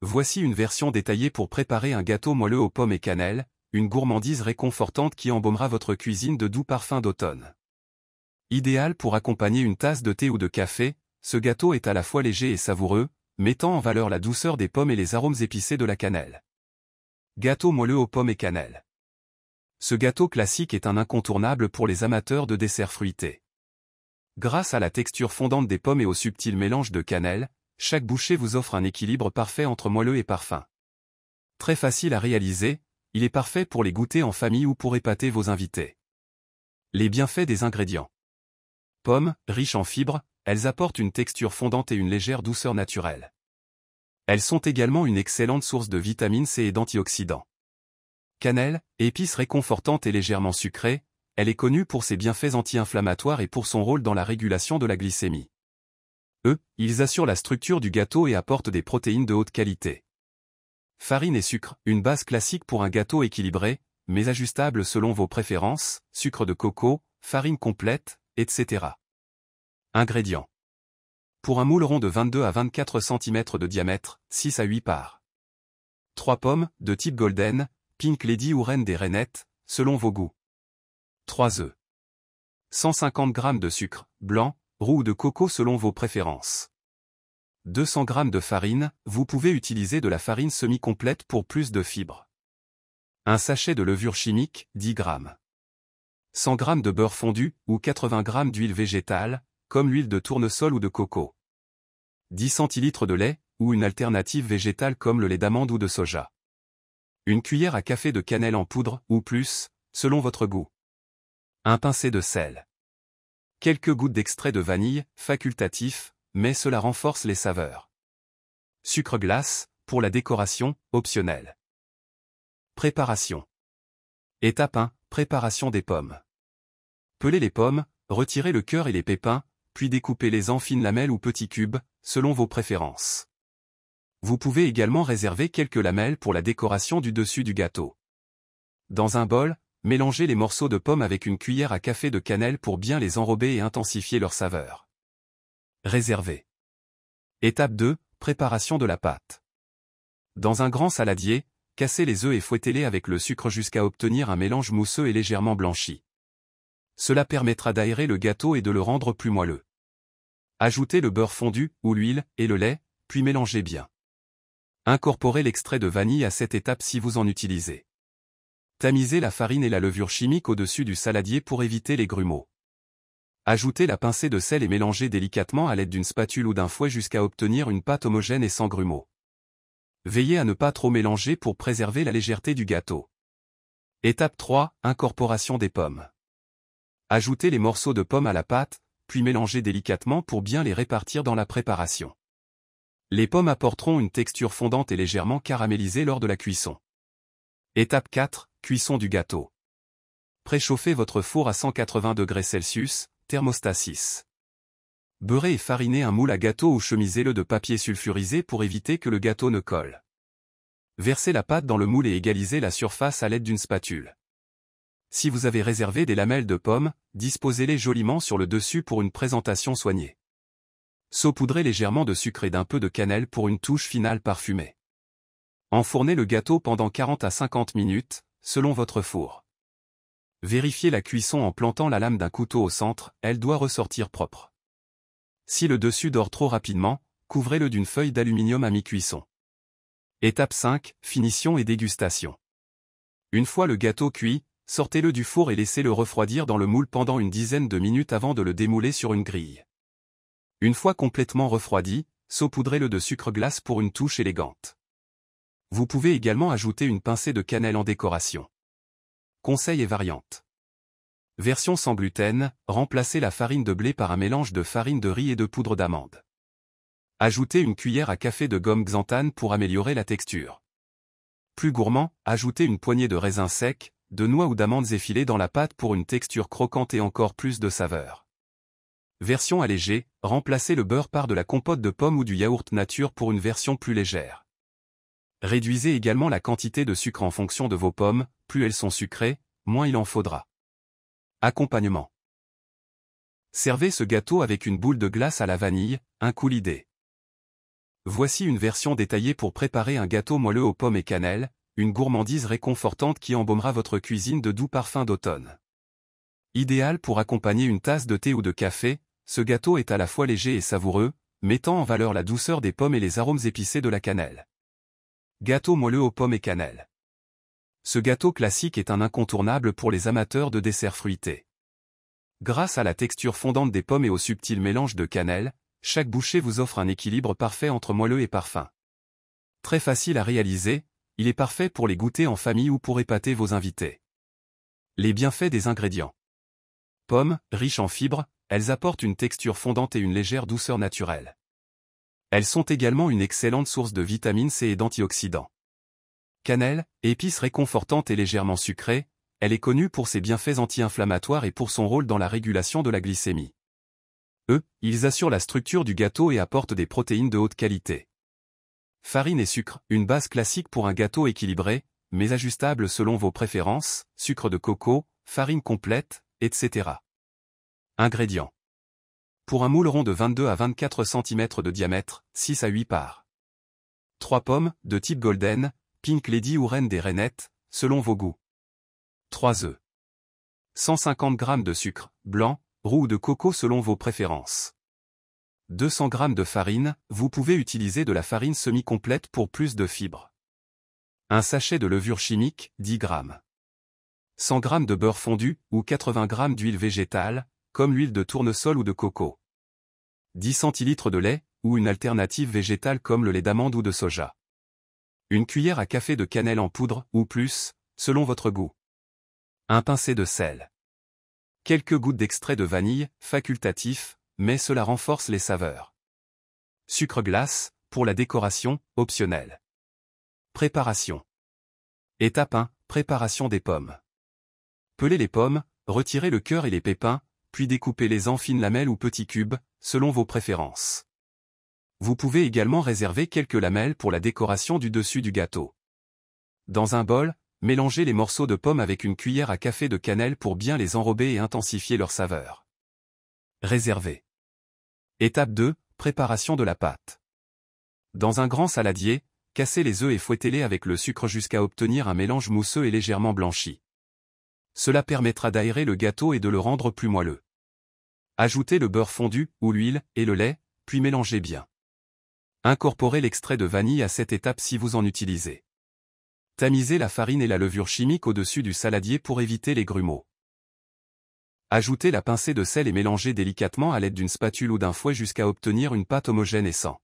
Voici une version détaillée pour préparer un gâteau moelleux aux pommes et cannelle, une gourmandise réconfortante qui embaumera votre cuisine de doux parfums d'automne. Idéal pour accompagner une tasse de thé ou de café, ce gâteau est à la fois léger et savoureux, mettant en valeur la douceur des pommes et les arômes épicés de la cannelle. Gâteau moelleux aux pommes et cannelle. Ce gâteau classique est un incontournable pour les amateurs de desserts fruités. Grâce à la texture fondante des pommes et au subtil mélange de cannelle, chaque bouchée vous offre un équilibre parfait entre moelleux et parfum. Très facile à réaliser, il est parfait pour les goûter en famille ou pour épater vos invités. Les bienfaits des ingrédients. Pommes, riches en fibres, elles apportent une texture fondante et une légère douceur naturelle. Elles sont également une excellente source de vitamine C et d'antioxydants. Cannelle, épice réconfortante et légèrement sucrée, elle est connue pour ses bienfaits anti-inflammatoires et pour son rôle dans la régulation de la glycémie. Ils assurent la structure du gâteau et apportent des protéines de haute qualité. Farine et sucre, une base classique pour un gâteau équilibré, mais ajustable selon vos préférences, sucre de coco, farine complète, etc. Ingrédients. Pour un moule rond de 22 à 24 cm de diamètre, 6 à 8 parts. 3 pommes, de type golden, pink lady ou reine des rainettes, selon vos goûts. 3 œufs. 150 g de sucre, blanc, roux ou de coco selon vos préférences. 200 g de farine, vous pouvez utiliser de la farine semi-complète pour plus de fibres. Un sachet de levure chimique, 10 g. 100 g de beurre fondu, ou 80 g d'huile végétale, comme l'huile de tournesol ou de coco. 10 cl de lait, ou une alternative végétale comme le lait d'amande ou de soja. Une cuillère à café de cannelle en poudre, ou plus, selon votre goût. Un pincé de sel. Quelques gouttes d'extrait de vanille, facultatif, mais cela renforce les saveurs. Sucre glace, pour la décoration, optionnel. Préparation. Étape 1, préparation des pommes. Pelez les pommes, retirez le cœur et les pépins, puis découpez-les en fines lamelles ou petits cubes, selon vos préférences. Vous pouvez également réserver quelques lamelles pour la décoration du dessus du gâteau. Dans un bol, mélangez les morceaux de pommes avec une cuillère à café de cannelle pour bien les enrober et intensifier leur saveur. Réserver. Étape 2, préparation de la pâte. Dans un grand saladier, cassez les œufs et fouettez-les avec le sucre jusqu'à obtenir un mélange mousseux et légèrement blanchi. Cela permettra d'aérer le gâteau et de le rendre plus moelleux. Ajoutez le beurre fondu, ou l'huile, et le lait, puis mélangez bien. Incorporez l'extrait de vanille à cette étape si vous en utilisez. Tamisez la farine et la levure chimique au-dessus du saladier pour éviter les grumeaux. Ajoutez la pincée de sel et mélangez délicatement à l'aide d'une spatule ou d'un fouet jusqu'à obtenir une pâte homogène et sans grumeaux. Veillez à ne pas trop mélanger pour préserver la légèreté du gâteau. Étape 3, incorporation des pommes. Ajoutez les morceaux de pommes à la pâte, puis mélangez délicatement pour bien les répartir dans la préparation. Les pommes apporteront une texture fondante et légèrement caramélisée lors de la cuisson. Étape 4, cuisson du gâteau. Préchauffez votre four à 180 degrés Celsius, thermostat 6. Beurrez et farinez un moule à gâteau ou chemisez-le de papier sulfurisé pour éviter que le gâteau ne colle. Versez la pâte dans le moule et égalisez la surface à l'aide d'une spatule. Si vous avez réservé des lamelles de pommes, disposez-les joliment sur le dessus pour une présentation soignée. Saupoudrez légèrement de sucre et d'un peu de cannelle pour une touche finale parfumée. Enfournez le gâteau pendant 40 à 50 minutes, selon votre four. Vérifiez la cuisson en plantant la lame d'un couteau au centre, elle doit ressortir propre. Si le dessus dort trop rapidement, couvrez-le d'une feuille d'aluminium à mi-cuisson. Étape 5, finition et dégustation. Une fois le gâteau cuit, sortez-le du four et laissez-le refroidir dans le moule pendant une dizaine de minutes avant de le démouler sur une grille. Une fois complètement refroidi, saupoudrez-le de sucre glace pour une touche élégante. Vous pouvez également ajouter une pincée de cannelle en décoration. Conseils et variantes. Version sans gluten, remplacez la farine de blé par un mélange de farine de riz et de poudre d'amande. Ajoutez une cuillère à café de gomme xanthane pour améliorer la texture. Plus gourmand, ajoutez une poignée de raisins secs, de noix ou d'amandes effilées dans la pâte pour une texture croquante et encore plus de saveur. Version allégée, remplacez le beurre par de la compote de pommes ou du yaourt nature pour une version plus légère. Réduisez également la quantité de sucre en fonction de vos pommes, plus elles sont sucrées, moins il en faudra. Accompagnement. Servez ce gâteau avec une boule de glace à la vanille, un coup l'idée. Voici une version détaillée pour préparer un gâteau moelleux aux pommes et cannelle, une gourmandise réconfortante qui embaumera votre cuisine de doux parfums d'automne. Idéal pour accompagner une tasse de thé ou de café, ce gâteau est à la fois léger et savoureux, mettant en valeur la douceur des pommes et les arômes épicés de la cannelle. Gâteau moelleux aux pommes et cannelle. Ce gâteau classique est un incontournable pour les amateurs de desserts fruités. Grâce à la texture fondante des pommes et au subtil mélange de cannelle, chaque bouchée vous offre un équilibre parfait entre moelleux et parfum. Très facile à réaliser, il est parfait pour les goûter en famille ou pour épater vos invités. Les bienfaits des ingrédients. Pommes, riches en fibres, elles apportent une texture fondante et une légère douceur naturelle. Elles sont également une excellente source de vitamine C et d'antioxydants. Cannelle, épice réconfortante et légèrement sucrée, elle est connue pour ses bienfaits anti-inflammatoires et pour son rôle dans la régulation de la glycémie. Ils assurent la structure du gâteau et apportent des protéines de haute qualité. Farine et sucre, une base classique pour un gâteau équilibré, mais ajustable selon vos préférences, sucre de coco, farine complète, etc. Ingrédients. Pour un moule rond de 22 à 24 cm de diamètre, 6 à 8 parts. 3 pommes, de type golden, pink lady ou reine des rainettes, selon vos goûts. 3 œufs. 150 g de sucre, blanc, roux ou de coco selon vos préférences. 200 g de farine, vous pouvez utiliser de la farine semi-complète pour plus de fibres. Un sachet de levure chimique, 10 g. 100 g de beurre fondu, ou 80 g d'huile végétale, comme l'huile de tournesol ou de coco. 10 centilitres de lait, ou une alternative végétale comme le lait d'amande ou de soja. Une cuillère à café de cannelle en poudre, ou plus, selon votre goût. Un pincé de sel. Quelques gouttes d'extrait de vanille, facultatif, mais cela renforce les saveurs. Sucre glace, pour la décoration, optionnel. Préparation. Étape 1, préparation des pommes. Pelez les pommes, retirez le cœur et les pépins, puis découpez-les en fines lamelles ou petits cubes, selon vos préférences. Vous pouvez également réserver quelques lamelles pour la décoration du dessus du gâteau. Dans un bol, mélangez les morceaux de pommes avec une cuillère à café de cannelle pour bien les enrober et intensifier leur saveur. Réserver. Étape 2, préparation de la pâte. Dans un grand saladier, cassez les œufs et fouettez-les avec le sucre jusqu'à obtenir un mélange mousseux et légèrement blanchi. Cela permettra d'aérer le gâteau et de le rendre plus moelleux. Ajoutez le beurre fondu, ou l'huile, et le lait, puis mélangez bien. Incorporez l'extrait de vanille à cette étape si vous en utilisez. Tamisez la farine et la levure chimique au-dessus du saladier pour éviter les grumeaux. Ajoutez la pincée de sel et mélangez délicatement à l'aide d'une spatule ou d'un fouet jusqu'à obtenir une pâte homogène et sans